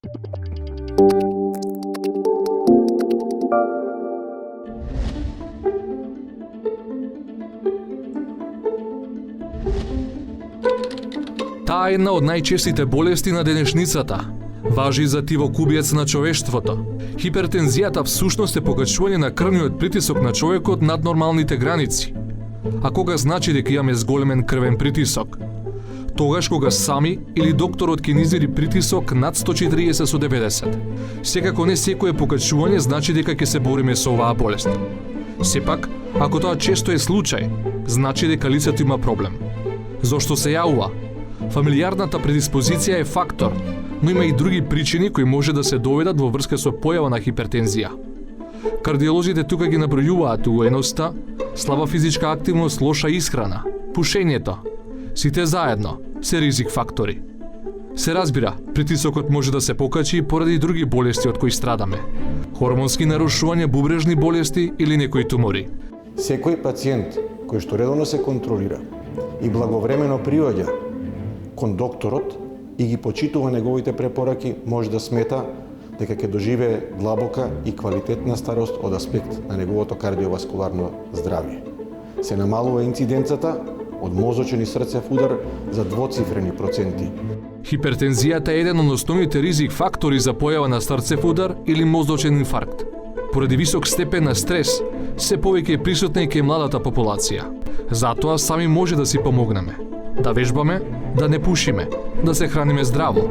Таа е една од најчестите болести на денешницата. Важи за тивокубиец на човештвото. Хипертензијата всушност е покачување на крвниот притисок на човекот над нормалните граници. А кога значи дека имаме зголемен крвен притисок? Тогаш кога сами или докторот ќе низвери притисок над 140/90. Секако не секое покачување значи дека ќе се бориме со оваа болест. Сепак, ако тоа често е случај, значи дека лицето има проблем. Зошто се јавува? Фамилиарната предиспозиција е фактор, но има и други причини кои може да се доведат во врска со појава на хипертензија. Кардиолозите тука ги набројуваат уеноста, слаба физичка активност, лоша исхрана, пушењето. Сите заедно се ризик фактори. Се разбира, притисокот може да се покачи и поради други болести од кои страдаме. Хормонски нарушувања, бубрежни болести или некои тумори. Секој пациент кој што редовно се контролира и благовремено приоѓа кон докторот и ги почитува неговите препораки, може да смета дека ќе доживее длабока и квалитетна старост од аспект на неговото кардиоваскуларно здравје. Се намалува инциденцата од мозочен и срцев удар за двоцифрени проценти. Хипертензијата е еден од основните ризик фактори за појава на срцев удар или мозочен инфаркт. Поради висок степен на стрес, се повеќе е присутна и кај младата популација. Затоа сами може да си помогнеме. Да вежбаме, да не пушиме, да се храниме здраво.